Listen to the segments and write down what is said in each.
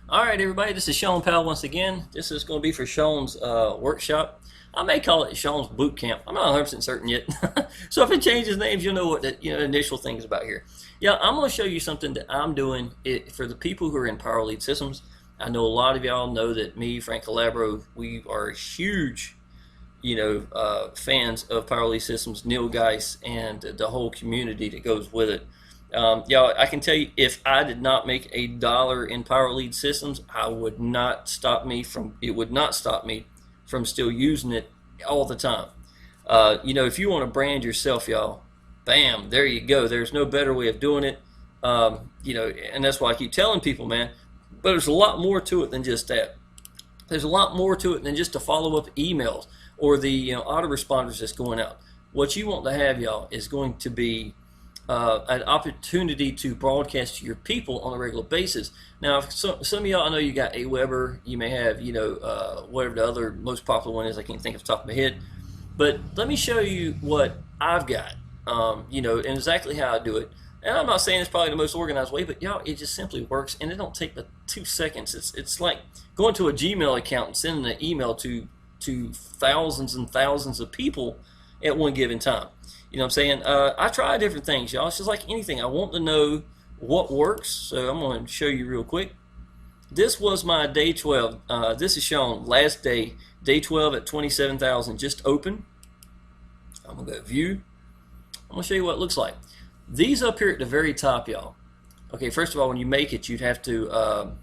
All right, everybody, this is Sean Powell once again. This is going to be for Sean's workshop. I may call it Sean's boot camp. I'm not 100% certain yet. So if it changes names, you'll know what the initial thing is about here. Yeah, I'm going to show you something that I'm doing for the people who are in Power Lead Systems. I know a lot of y'all know that me, Frank Calabro, we are huge, fans of Power Lead Systems, Neil Geis, and the whole community that goes with it. Y'all, I can tell you, if I did not make $1 in Power Lead Systems, I would not stop me from. It would not stop me from still using it all the time. If you want to brand yourself, y'all, bam, there you go. There's no better way of doing it. And that's why I keep telling people, man. But there's a lot more to it than just that. There's a lot more to it than just to follow up emails or the autoresponders that's going out. What you want to have, y'all, is going to be an opportunity to broadcast to your people on a regular basis. Now, some of y'all, I know you got Aweber, you may have, whatever the other most popular one is, I can't think of the top of my head. But let me show you what I've got, and exactly how I do it. And I'm not saying it's probably the most organized way, but y'all, it just simply works, and it don't take but 2 seconds. It's like going to a Gmail account and sending an email to thousands and thousands of people at one given time. You know what I'm saying? I try different things, y'all. It's just like anything. I want to know what works, so I'm going to show you real quick. This was my day 12. This is shown last day, day 12 at 27,000, just open. I'm going to go view. I'm going to show you what it looks like. These up here at the very top, y'all. Okay, first of all, when you make it, you'd have to,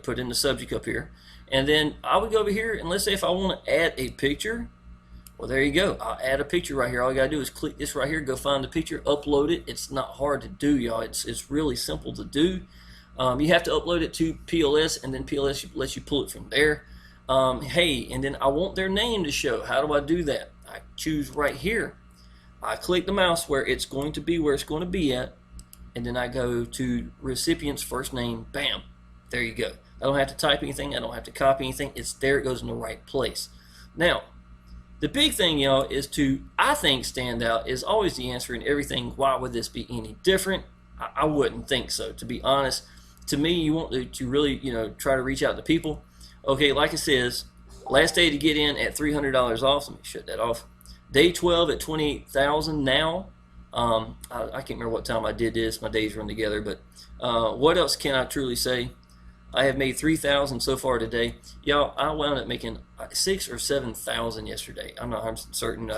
put in the subject up here. And then I would go over here, and let's say if I want to add a picture, well, there you go. I'll add a picture right here. All you gotta do is click this right here, go find the picture, upload it. It's not hard to do, y'all. It's really simple to do. You have to upload it to PLS, and then PLS lets you pull it from there. And then I want their name to show. How do I do that? I choose right here. I click the mouse where it's going to be at, and then I go to recipient's first name. Bam. There you go. I don't have to type anything. I don't have to copy anything. It's there. It goes in the right place. Now, the big thing, y'all, is I think, stand out is always the answer in everything. Why would this be any different? I wouldn't think so, to be honest. To me, you want to really, try to reach out to people. Okay, like it says, last day to get in at $300 off. Let me shut that off. Day 12 at 28,000 now. I can't remember what time I did this. My days run together, but what else can I truly say? I have made 3,000 so far today. Y'all, I wound up making 6,000 or 7,000 yesterday. I'm not certain.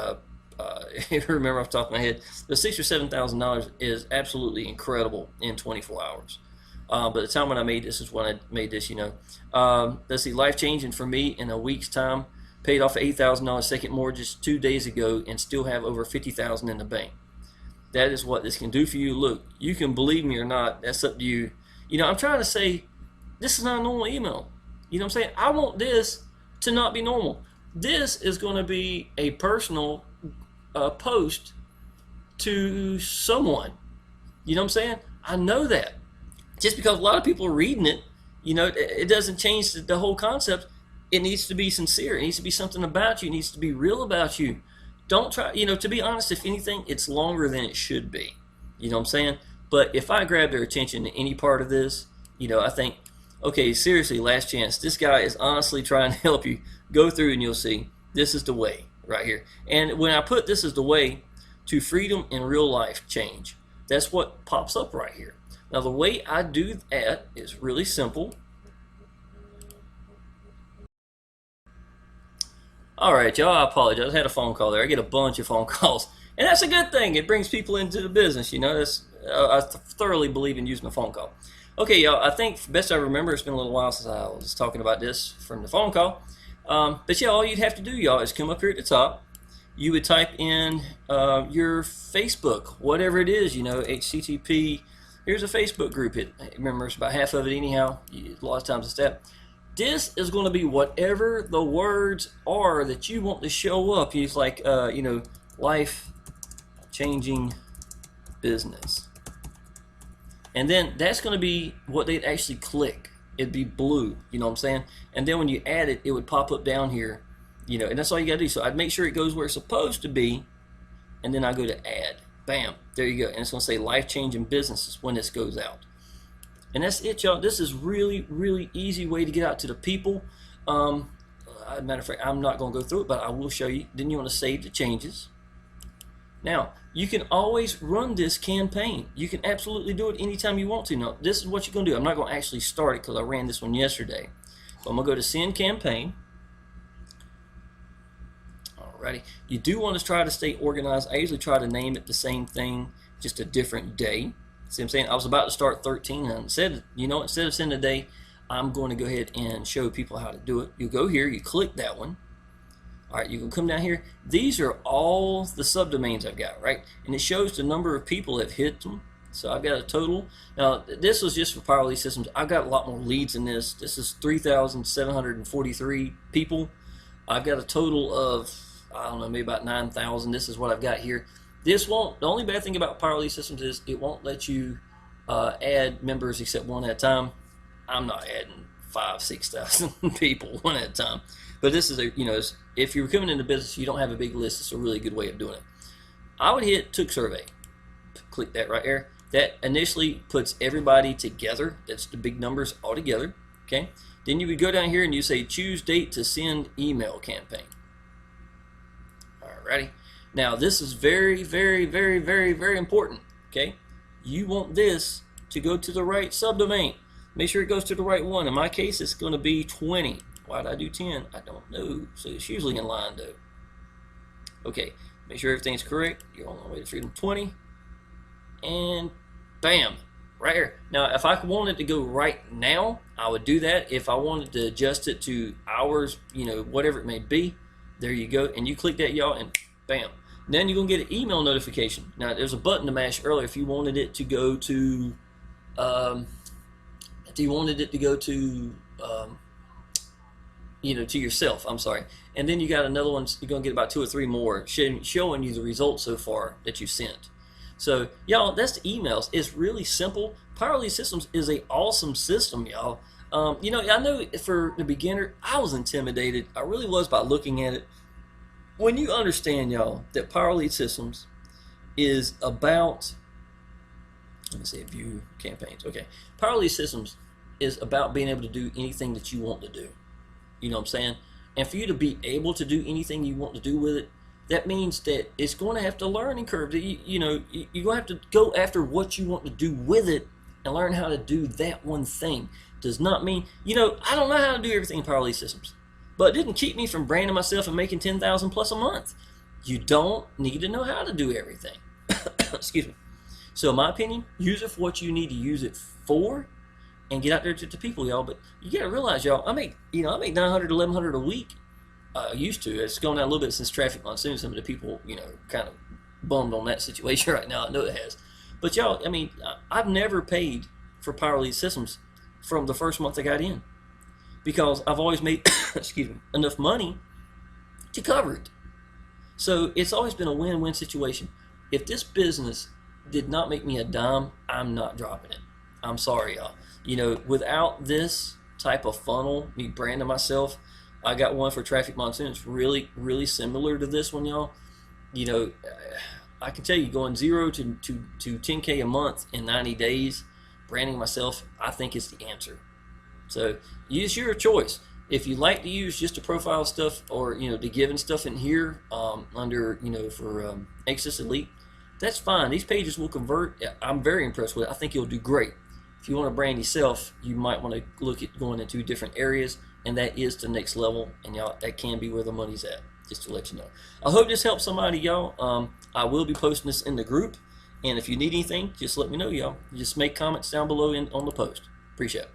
If you remember off the top of my head, the $6,000 or $7,000 is absolutely incredible in 24 hours. But the time when I made this is when I made this. Let's see, life changing for me in a week's time. Paid off $8,000 second mortgage 2 days ago, and still have over 50,000 in the bank. That is what this can do for you. Look, you can believe me or not. That's up to you. I'm trying to say, this is not a normal email. You know what I'm saying? I want this to not be normal. This is going to be a personal post to someone. You know what I'm saying? I know that. Just because a lot of people are reading it, it doesn't change the whole concept. It needs to be sincere. It needs to be something about you. It needs to be real about you. Don't try, to be honest, if anything, it's longer than it should be. You know what I'm saying? But if I grab their attention to any part of this, I think, okay, seriously, last chance. This guy is honestly trying to help you. Go through and you'll see this is the way right here. And when I put this is the way to freedom in real life change, that's what pops up right here. Now, the way I do that is really simple. All right, y'all, I apologize. I had a phone call there. I get a bunch of phone calls, and that's a good thing. It brings people into the business. I thoroughly believe in using a phone call. Okay, y'all, I think best I remember, it's been a little while since I was talking about this from the phone call. But yeah, all you'd have to do, y'all, is come up here at the top. You would type in your Facebook, whatever it is, HTTP. Here's a Facebook group. Remember, it's about half of it anyhow. A lot of times it's that. This is going to be whatever the words are that you want to show up. It's like, life-changing business. And then that's going to be what they'd actually click. It'd be blue, you know what I'm saying? And then when you add it, it would pop up down here, and that's all you got to do. So I'd make sure it goes where it's supposed to be, and then I go to add. Bam, there you go. And it's going to say life-changing businesses when this goes out. And that's it, y'all. This is really, really easy way to get out to the people. Matter of fact, I'm not going to go through it, but I will show you. Then you want to save the changes. Now, you can always run this campaign. You can absolutely do it anytime you want to. Now, this is what you're going to do. I'm not going to actually start it because I ran this one yesterday. But I'm going to go to Send Campaign. Alrighty. You do want to try to stay organized. I usually try to name it the same thing, just a different day. See what I'm saying? I was about to start 13, and instead of sending a day, I'm going to go ahead and show people how to do it. You go here, you click that one. All right, you can come down here. These are all the subdomains I've got, right? And it shows the number of people that have hit them. So I've got a total. Now, this was just for Power Lead Systems. I've got a lot more leads in this. This is 3,743 people. I've got a total of, I don't know, maybe about 9,000. This is what I've got here. This won't, the only bad thing about Power Lead Systems is it won't let you add members except one at a time. I'm not adding 5,000, 6,000 people one at a time. But this is a, if you're coming into business, you don't have a big list. It's a really good way of doing it. I would hit Took Survey. Click that right there. That initially puts everybody together. That's the big numbers all together. Okay. Then you would go down here and you say choose date to send email campaign. Alrighty. Now this is very, very, very, very, very important. Okay. You want this to go to the right subdomain. Make sure it goes to the right one. In my case, it's going to be 20. Why did I do 10? I don't know. So it's usually in line though. Okay, make sure everything's correct. You're on the way to Freedom 20. And bam, right here. Now, if I wanted to go right now, I would do that. If I wanted to adjust it to hours, whatever it may be, there you go. And you click that, y'all, and bam. Then you're going to get an email notification. Now, there's a button to mash earlier if you wanted it to go to, to yourself, I'm sorry. And then you got another one, you're going to get about 2 or 3 more showing you the results so far that you sent. So, y'all, that's the emails. It's really simple. Power Lead Systems is an awesome system, y'all. I know for the beginner, I was intimidated. I really was by looking at it. When you understand, y'all, that Power Lead Systems is about, let me say view campaigns. Okay. Power Lead Systems is about being able to do anything that you want to do. You know what I'm saying? And for you to be able to do anything you want to do with it, that means that it's going to have to learning curve. You're going to have to go after what you want to do with it and learn how to do that one thing. Does not mean, I don't know how to do everything in Power Lead Systems, but it didn't keep me from branding myself and making 10,000 plus a month. You don't need to know how to do everything. Excuse me. So in my opinion, use it for what you need to use it for, and get out there to the people, y'all. But you gotta realize, y'all, I make 900, 1,100 a week. Used to. It's gone down a little bit since traffic monsoon. Some of the people, kind of bummed on that situation right now. I know it has. But y'all, I've never paid for Power Lead Systems from the first month I got in, because I've always made, excuse me, enough money to cover it. So it's always been a win-win situation. If this business did not make me a dime, I'm not dropping it. I'm sorry, y'all. Without this type of funnel, me branding myself, I got one for Traffic Monsoon. It's really, really similar to this one, y'all. I can tell you, going 0 to 10K a month in 90 days, branding myself, I think is the answer. So use your choice. If you like to use just the profile stuff, or the given stuff in here under for Exitus Elite, that's fine. These pages will convert. I'm very impressed with it. I think you'll do great. If you want to brand yourself, you might want to look at going into different areas, and that is the next level, and y'all, that can be where the money's at, just to let you know. I hope this helps somebody, y'all. I will be posting this in the group, and if you need anything, just let me know, y'all. Just make comments down below on the post. Appreciate it.